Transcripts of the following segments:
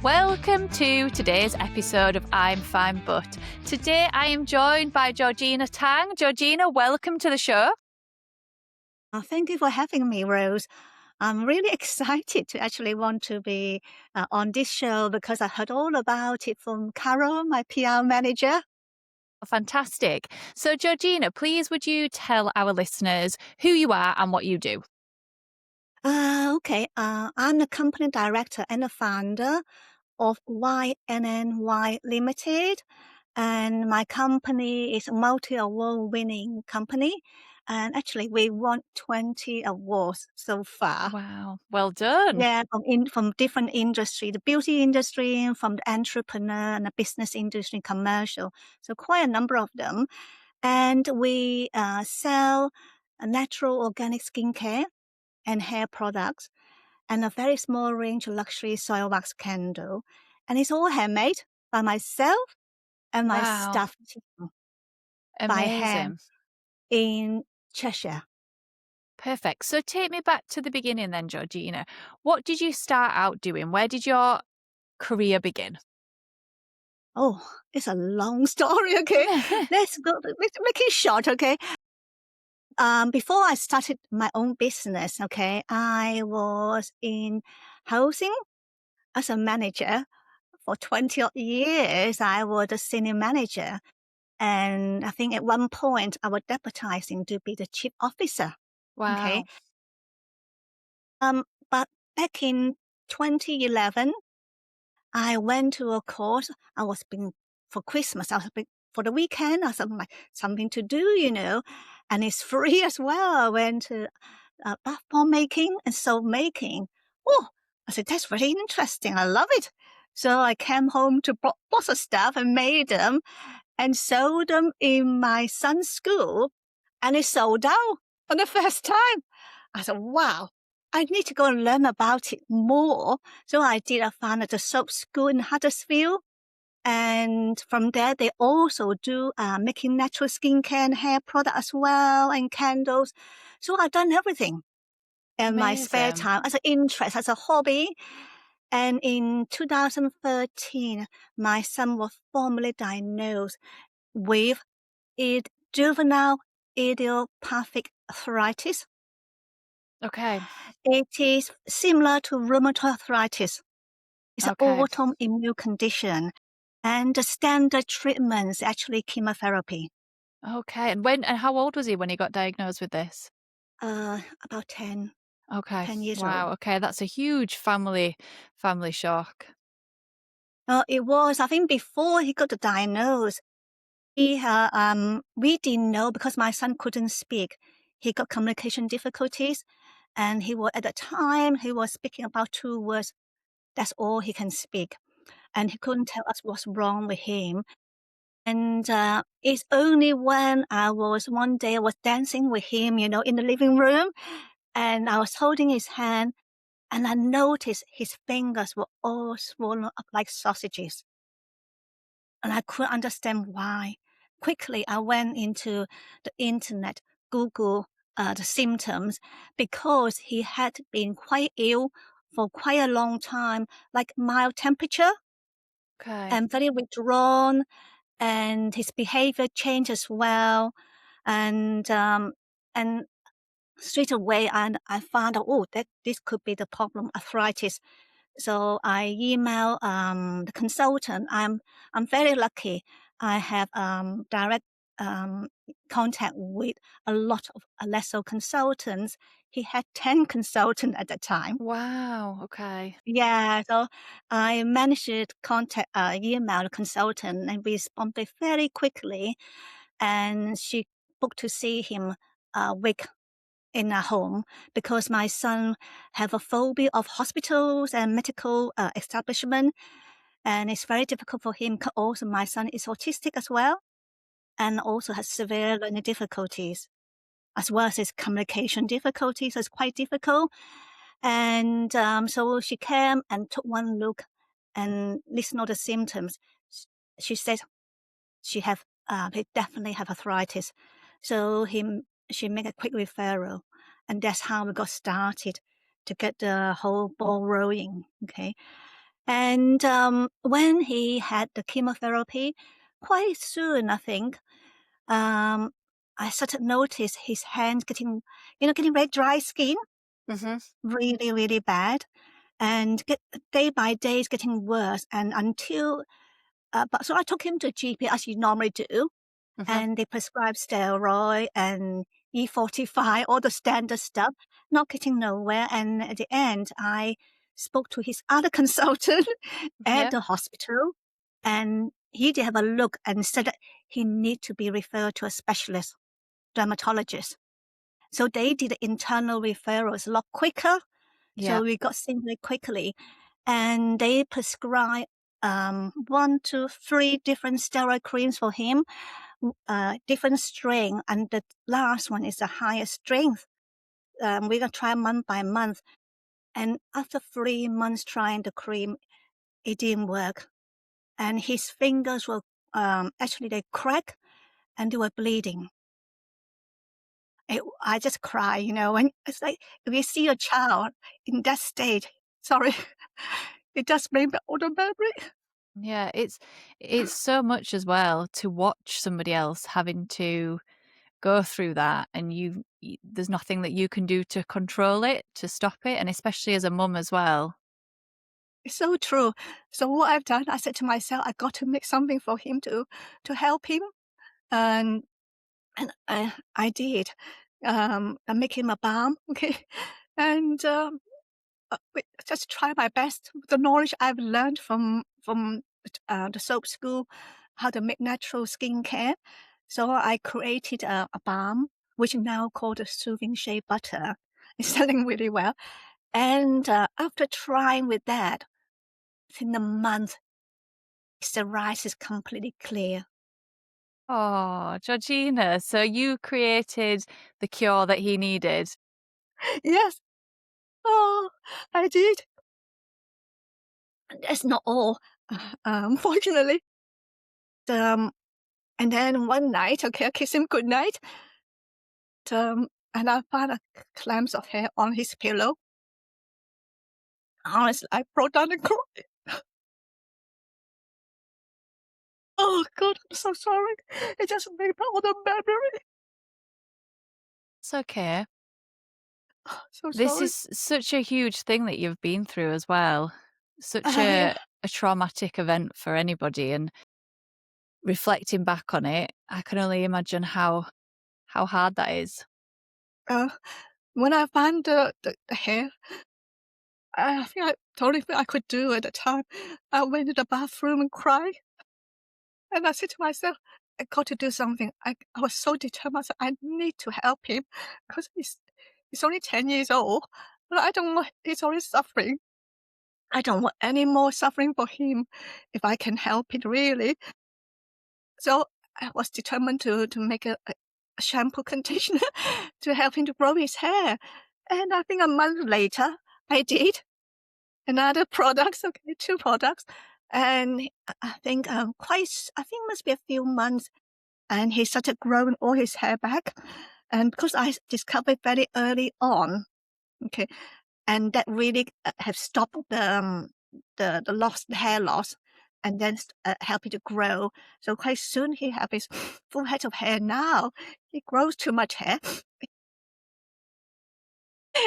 Welcome to today's episode of I'm Fine But. Today I am joined by Georgina Tang. Georgina, welcome to the show. Thank you for having me, Rose. I'm really excited to actually want to be on this show because I heard all about it from Carol, my PR manager. Fantastic. So, Georgina, please would you tell our listeners who you are and what you do? Okay, I'm the company director and the founder of YNNY Limited, and my company is a multi-award winning company. And actually, we won 20 awards so far. Wow, well done. Yeah, from different industry, the beauty industry, from the entrepreneur and the business industry, commercial. So quite a number of them. And we sell a natural organic skincare and hair products and a very small range of luxury soil wax candle. And it's all handmade by myself and my Wow, staff team by hand amazing. in Cheshire. Perfect. So, take me back to the beginning then, Georgina. What did you start out doing? Where did your career begin? Oh, it's a long story, okay? Let's make it short, okay? Before I started my own business, okay, I was in housing as a manager for 20 odd years. I was a senior manager. And I think at one point I was deputizing to be the chief officer. Okay. Wow, But back in 2011, I went to a course. I was being for Christmas. I was being, for the weekend or something like something to do, and it's free as well. I went to bath bomb making and soap making. Oh, I said that's very interesting. I love it. So I came home to brought lots of stuff and made them and sold them in my son's school, and it sold out for the first time. I said, wow, I need to go and learn about it more. So I did. I found at the soap school in Huddersfield. And from there, they also do making natural skincare and hair product as well, and candles. So I've done everything in my spare amazing. time as an interest, as a hobby. And in 2013, my son was formally diagnosed with juvenile idiopathic arthritis. Okay, It is similar to rheumatoid arthritis. It's an okay, autoimmune condition, and the standard treatment is actually chemotherapy. okay. And how old was he when he got diagnosed with this? About 10, Okay. 10 years old. Wow. Okay, that's a huge family shock. It was, I think, before he got the diagnosis, we didn't know because my son couldn't speak. He got communication difficulties, and at the time he was speaking about 2 words. That's all he can speak, and he couldn't tell us what's wrong with him. And it's only when one day I was dancing with him, in the living room, and I was holding his hand, and I noticed his fingers were all swollen up like sausages. And I couldn't understand why. Quickly, I went into the internet, Google the symptoms, because he had been quite ill for quite a long time, like mild temperature Okay. and very withdrawn, and his behavior changed as well. And straight away, and I found out, oh, that this could be the problem, arthritis. So I email the consultant. I'm very lucky. I have direct um, contact with a lot of Alesso consultants. He had 10 consultants at that time. Wow. Okay. Yeah, so I managed to email the consultant and responded very quickly. And she booked to see him a week in a home because my son have a phobia of hospitals and medical establishment, and it's very difficult for him. Also, my son is autistic as well, and also has severe learning difficulties, as well as his communication difficulties. So it's quite difficult. And so she came and took one look and listened to the symptoms. She said he definitely have arthritis. So she made a quick referral, and that's how we got started to get the whole ball rolling. Okay, And when he had the chemotherapy, quite soon, I think, um, I sort of noticed his hands getting, getting very dry skin, Hmm. really, really bad, and day by day it's getting worse. And until, but so I took him to GP as you normally do, Hmm. and they prescribed steroid and E45, all the standard stuff, not getting nowhere. And at the end, I spoke to his other consultant at Yeah. the hospital, and he did have a look and said that he need to be referred to a specialist dermatologist. So they did internal referrals a lot quicker. Yeah. So we got seen very quickly, and they prescribed 1 to 3 different steroid creams for him, different strength, and the last one is the highest strength. We're gonna try month by month, and after 3 months trying the cream, it didn't work, and his fingers were actually they cracked and they were bleeding. I just cry, when it's like if you see a child in that state. Sorry, it just made me all the memory. Yeah, it's so much as well to watch somebody else having to go through that, and there's nothing that you can do to control it, to stop it, and especially as a mum as well. It's so true. So what I've done, I said to myself, I got to make something for him to help him, and I did. I make him a balm, okay, and just try my best with the knowledge I've learned from the soap school, how to make natural skincare. So I created a balm, which is now called a soothing shea butter. It's selling really well. And after trying with that, within a month, the rice is completely clear. Oh, Georgina, so you created the cure that he needed. Yes, oh, I did. That's not all, fortunately. Um, and then one night, okay, I kiss him good night. And I found a clumps of hair on his pillow. Honestly, I broke down and cried. Oh God, I'm so sorry. It just made me all the memory. It's okay. So This sorry. is such a huge thing that you've been through as well. Such Yeah. a traumatic event for anybody, and reflecting back on it, I can only imagine how hard that is. Uh, when I found the hair, I think the only thing I could do at the time, I went to the bathroom and cried. And I said to myself, I got to do something. I was so determined. I said, I need to help him because he's only 10 years old. But I don't want, he's already suffering. I don't want any more suffering for him if I can help it really. So I was determined to make a shampoo conditioner to help him to grow his hair. And I think a month later, I did another products, okay, 2 products. And I think I think must be a few months, and he started growing all his hair back. And because I discovered very early on, okay, and that really have stopped the loss, the hair loss, and then help it to grow. So quite soon he have his full head of hair now. He grows too much hair.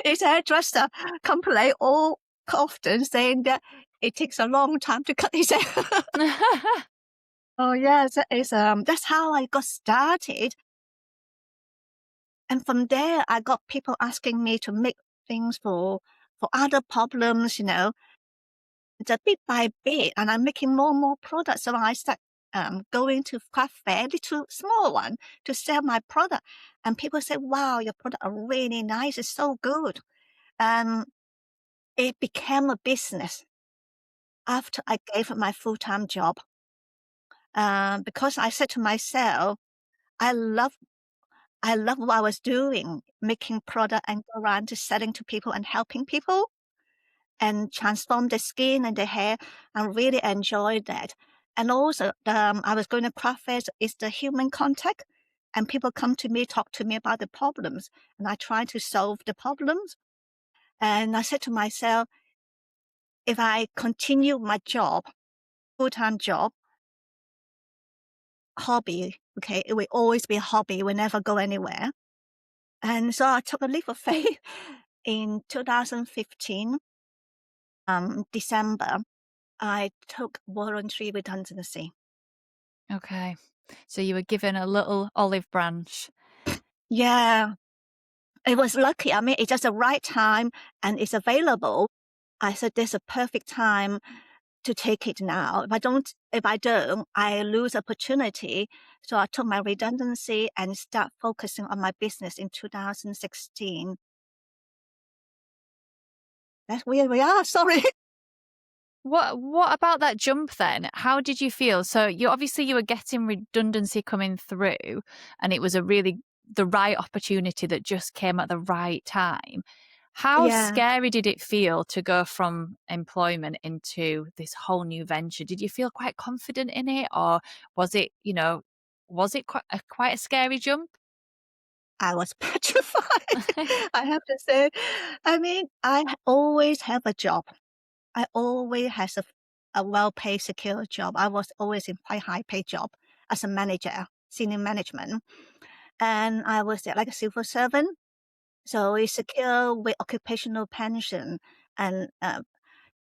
His hairdresser complain all often, saying that it takes a long time to cut his hair. Oh yes, that's how I got started. And from there, I got people asking me to make things for other problems, It's a bit by bit, and I'm making more and more products. So I start going to craft fair, little small one, to sell my product. And people say, "Wow, your product are really nice. It's so good." Um, it became a business after I gave up my full-time job. Because I said to myself, I love I love what I was doing, making product and go around to selling to people and helping people and transform the skin and the hair. I really enjoyed that. And also, I was going to craft fairs is the human contact, and people come to me, talk to me about the problems, and I try to solve the problems. And I said to myself, if I continue my job, full-time job, hobby, okay, it will always be a hobby, it will never go anywhere. And so I took a leap of faith in 2015, December. I took voluntary redundancy. Okay. So you were given a little olive branch. Yeah, it was lucky. I mean, it's just the right time and it's available. I said, "This is a perfect time to take it now. If I don't, I lose opportunity." So I took my redundancy and start focusing on my business in 2016. That's where we are. Sorry. What about that jump then? How did you feel? So you were getting redundancy coming through, and it was a really the right opportunity that just came at the right time. How Yeah, scary did it feel to go from employment into this whole new venture? Did you feel quite confident in it, or was it, was it quite a scary jump? I was petrified. I have to say. I mean, always have a job. I always has a well-paid, secure job. I was always in quite high-paid job as a manager, senior management, and I was like a civil servant. So it's secure with occupational pension and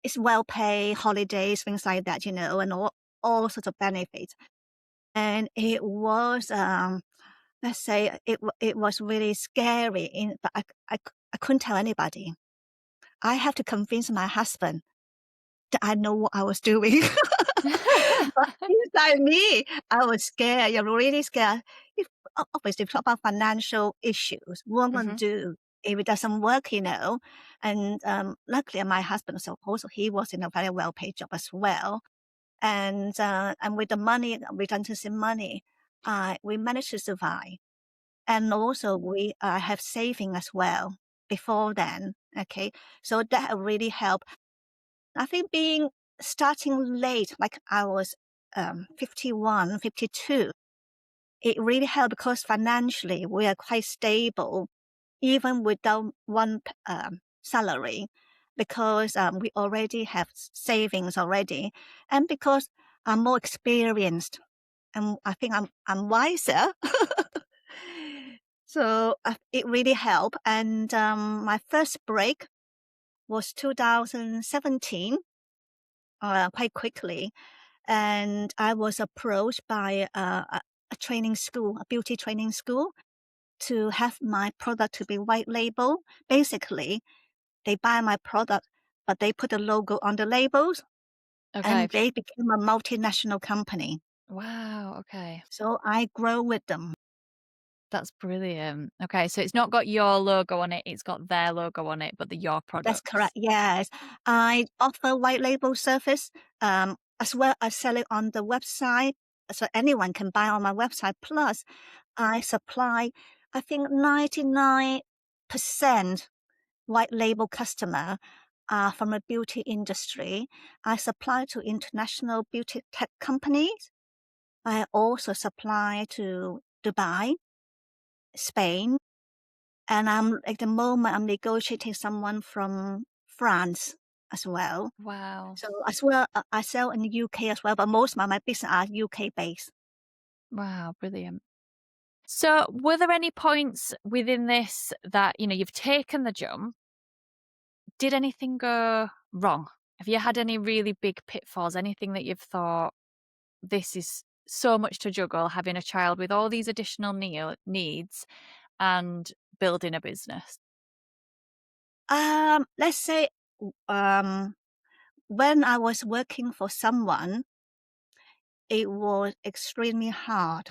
it's well paid, holidays, things like that, and all sorts of benefits. And it was, let's say, it was really scary. But I couldn't tell anybody. I have to convince my husband that I know what I was doing. But inside me, I was scared. You're really scared. If obviously talk about financial issues, what am I Hmm. do if it doesn't work, And luckily, my husband, so also he was in a very well paid job as well, and with the money, redundancy money, we managed to survive. And also, we have saving as well before then. Okay, so that really helped. I think being starting late, like I was 51, 52, it really helped because financially we are quite stable, even without one salary, because we already have savings already, and because I'm more experienced, and I think I'm wiser. So it really helped. And my first break was 2017, quite quickly. And I was approached by a training school, a beauty training school, to have my product to be white label. Basically, they buy my product, but they put a logo on the labels, Okay. and they became a multinational company. Wow. Okay. So I grow with them. That's brilliant. Okay, so it's not got your logo on it, it's got their logo on it, but they're your That's correct. products. Yes, I offer white label service, as well as sell it on the website, so anyone can buy on my website. Plus, I supply, I think 99% white label customer are from the beauty industry. I supply to international beauty tech companies. I also supply to Dubai, Spain, and at the moment I'm negotiating someone from France as well. Wow. So as well, I sell in the UK as well, but most of my business are UK based. Wow, brilliant. So, were there any points within this that, you've taken the jump? Did anything go wrong? Have you had any really big pitfalls? Anything that you've thought, this is so much to juggle, having a child with all these additional needs and building a business? Let's say, um, when I was working for someone, it was extremely hard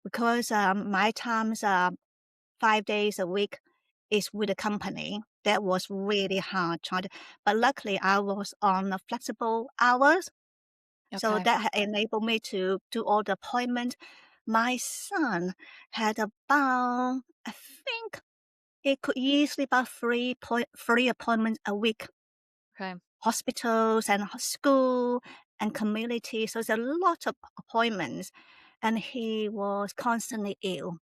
because my times are 5 days a week is with a company. That was really hard trying to, but luckily I was on a flexible hours, so Okay. that enabled me to do all the appointment. My son had about, I think it could easily about 3 appointments a week, Okay. hospitals and school and community. So it's a lot of appointments, and he was constantly ill.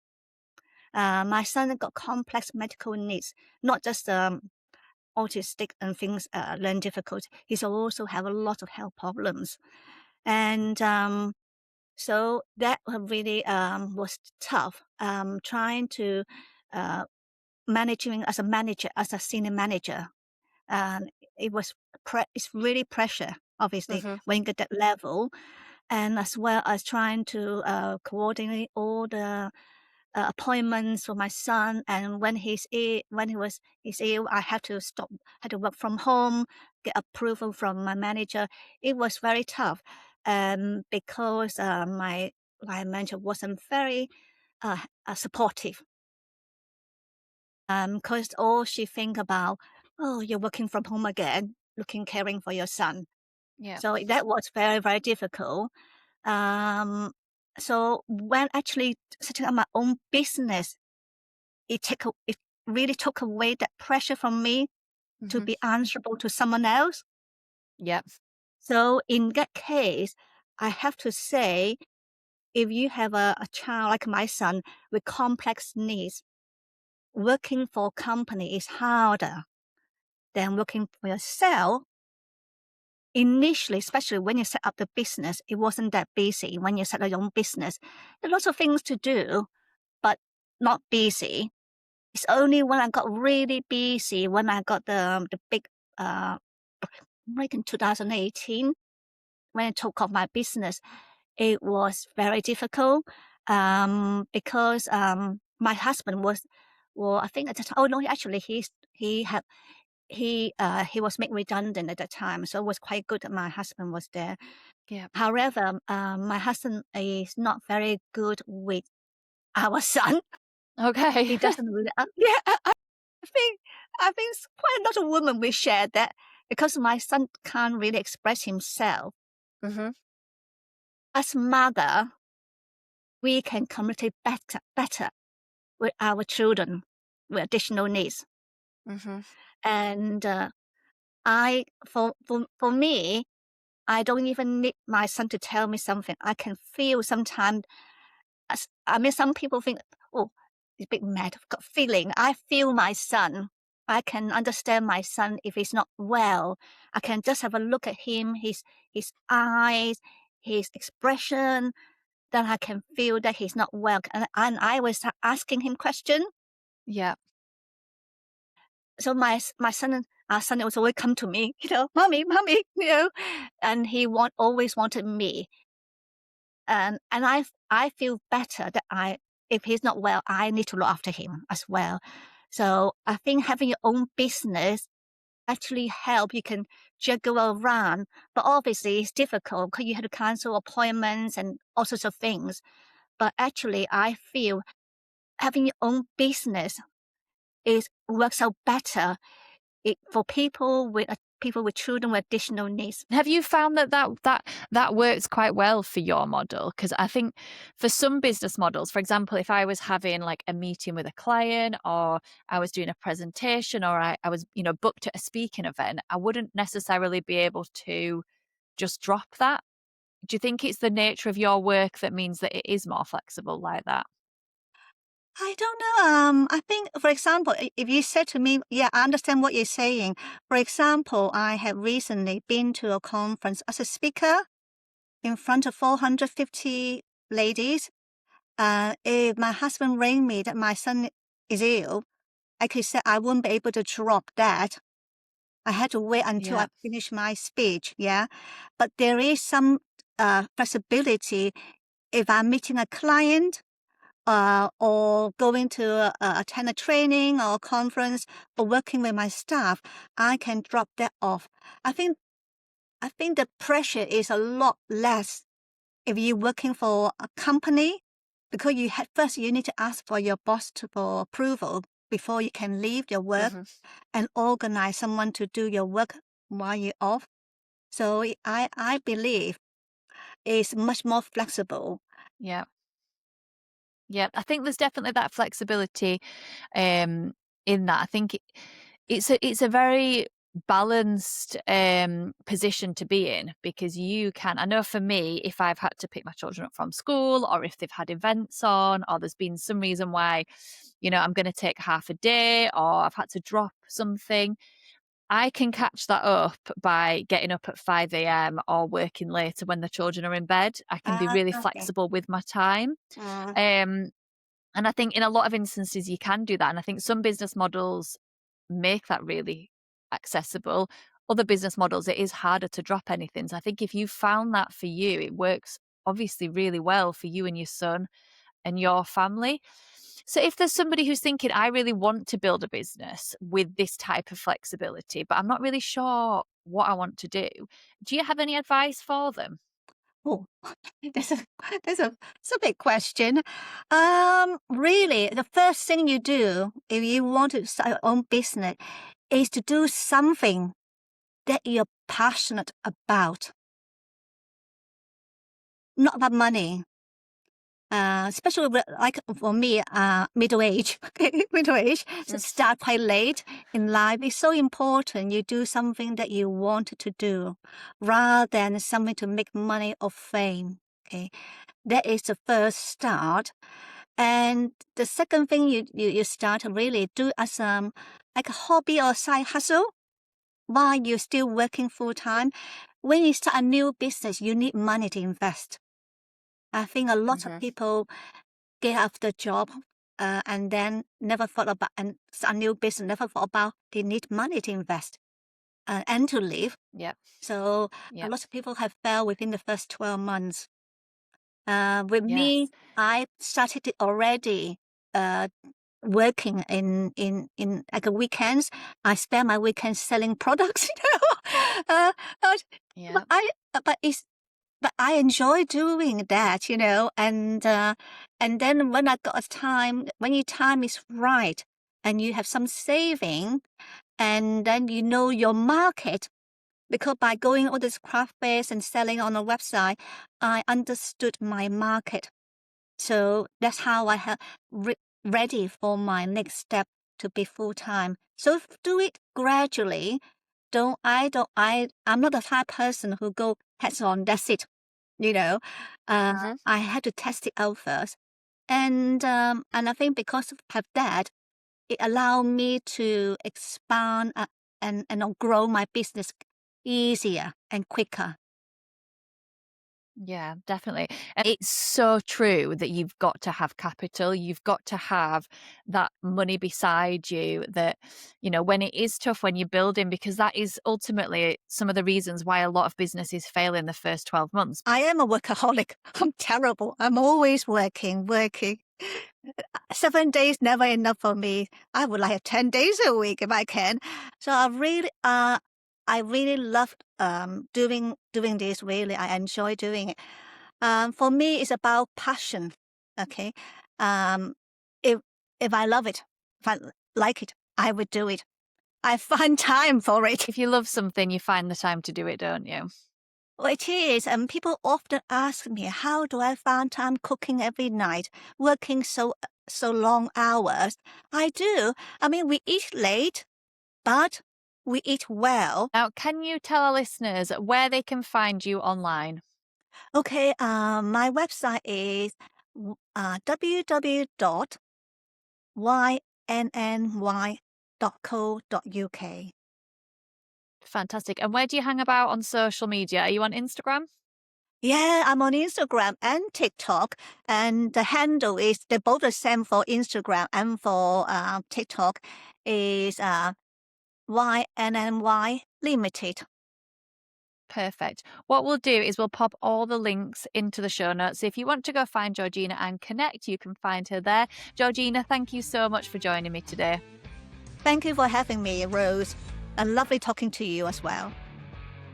My son got complex medical needs, not just autistic and things, learn difficult. He's also have a lot of health problems. And, so that really, was tough, trying to, uh, managing as a manager, as a senior manager. And it was it's really pressure, obviously, Mhm. when you get that level, and as well as trying to, coordinate all the appointments for my son. And when he's ill, I had to stop, had to work from home, get approval from my manager. It was very tough, because my manager wasn't very supportive. Because all she think about, oh, you're working from home again, looking caring for your son. Yeah. So that was very, very difficult. Um, so when actually setting up my own business, it really took away that pressure from me to Mhm. be answerable to someone else. Yep. So in that case, I have to say, if you have a child like my son with complex needs, working for a company is harder than working for yourself. Initially, especially when you set up the business, it wasn't that busy. When you set up your own business, there are lots of things to do, but not busy. It's only when I got really busy, when I got the big, uh, break in 2018, when I took off my business, it was very difficult, because, my husband was, well, I think at the time, oh no, actually he was made redundant at that time, so it was quite good that my husband was there. Yep. However, my husband is not very good with our son. Okay. He doesn't really, yeah, think quite a lot of women will share that, because my son can't really express himself. Mhm. As mother, we can communicate better with our children with additional needs. Mhm. And I for me, I don't even need my son to tell me something. I can feel sometimes. I mean, some people think, oh, he's a bit mad. I've got feeling. I feel my son. I can understand my son if he's not well. I can just have a look at him, his eyes, his expression. Then I can feel that he's not well, and I was asking him question. Yep. So my son, our son was always come to me, mommy, mommy, and he always wanted me. And I feel better that if he's not well, I need to look after him as well. So I think having your own business actually help. You can juggle around, but obviously it's difficult because you have to cancel appointments and all sorts of things. But actually, I feel having your own business is works out better for people with children with additional needs. Have you found that works quite well for your model? Because I think for some business models, for example, if I was having like a meeting with a client or I was doing a presentation or I was, booked at a speaking event, I wouldn't necessarily be able to just drop that. Do you think it's the nature of your work that means that it is more flexible like that? I don't know. I think, for example, if you said to me, yeah, I understand what you're saying. For example, I have recently been to a conference as a speaker in front of 450 ladies. If my husband rang me that my son is ill, I could say I won't be able to drop that. I had to wait until Yeah. I finish my speech. Yeah. But there is some flexibility if I'm meeting a client or going to attend a training or conference or working with my staff, I can drop that off. I think I think the pressure is a lot less if you're working for a company because first you need to ask for your boss for approval before you can leave your work Mhm. and organize someone to do your work while you're off. So I believe it's much more flexible. Yeah. Yeah, I think there's definitely that flexibility um, in that. I think it's a very balanced position to be in because you can. I know for me, if I've had to pick my children up from school, or if they've had events on, or there's been some reason why, I'm going to take half a day, or I've had to drop something. I can catch that up by getting up at 5 a.m. or working later when the children are in bed. I can be really Okay. flexible with my time. Mm. Um, and I think in a lot of instances you can do that. And I think some business models make that really accessible. Other business models, it is harder to drop anything. So I think if you found that for you, it works obviously really well for you and your son and your family. So if there's somebody who's thinking, I really want to build a business with this type of flexibility, but I'm not really sure what I want to do you have any advice for them? Oh, that's a that's a it's a big question. Really, the first thing you do if you want to start your own business is to do something that you're passionate about, not about money. Especially like for me, middle age, middle age, so Mm. start quite late in life. It's so important you do something that you want to do, rather than something to make money or fame. Okay, that is the first start. And the second thing you start to really do as like a hobby or side hustle while you're still working full time. When you start a new business, you need money to invest. I think a lot of Mhm. people get out of the job and then never thought about and start a new business, never thought about they need money to invest and to live. Yep. So a Yep. lot of people have failed within the first 12 months. With me, Yes. I started it already uh, working in like a weekends. I spend my weekends selling products. But Yep. I but it's but I enjoy doing that, and then when I got a time, when your time is right, and you have some saving, and then you know your market, because by going all these craft fairs and selling on a website, I understood my market. So that's how I have ready for my next step to be full time. So do it gradually. I'm not the type person who go heads on. That's it. You know, Mhm. I had to test it out first, and I think because of that, it allowed me to expand and grow my business easier and quicker. Yeah, definitely. And it's so true that you've got to have capital. You've got to have that money beside you that, when it is tough when you're building, because that is ultimately some of the reasons why a lot of businesses fail in the first 12 months. I am a workaholic. I'm terrible. I'm always working, working. 7 days never enough for me. I would like 10 days a week if I can. So I really love doing this. Really, I enjoy doing it. For me, it's about passion. Okay, um, if if I love it, if I like it, I would do it. I find time for it. If you love something, you find the time to do it, don't you? Well, it is, and people often ask me, how do I find time cooking every night, working so long hours? I do. I mean, we eat late, but we eat well. Now, can you tell our listeners where they can find you online? Okay, my website is www.ynny.co.uk. Fantastic. And where do you hang about on social media? Are you on Instagram? Yeah, I'm on Instagram and TikTok, and the handle is they're both the same for Instagram and for TikTok is YNNY Limited. Perfect. What we'll do is we'll pop all the links into the show notes. So if you want to go find Georgina and connect, you can find her there. Georgina, thank you so much for joining me today. Thank you for having me, Rose. And lovely talking to you as well.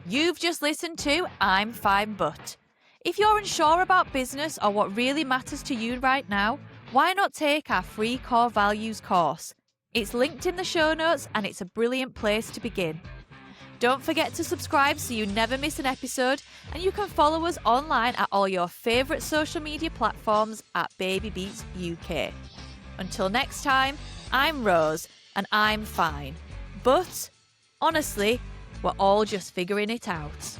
You've just listened to I'm Fine But. If you're unsure about business or what really matters to you right now, why not take our free core values course? It's linked in the show notes and it's a brilliant place to begin. Don't forget to subscribe so you never miss an episode, and you can follow us online at all your favourite social media platforms at Baby Beats UK. Until next time, I'm Rose and I'm fine. But honestly, we're all just figuring it out.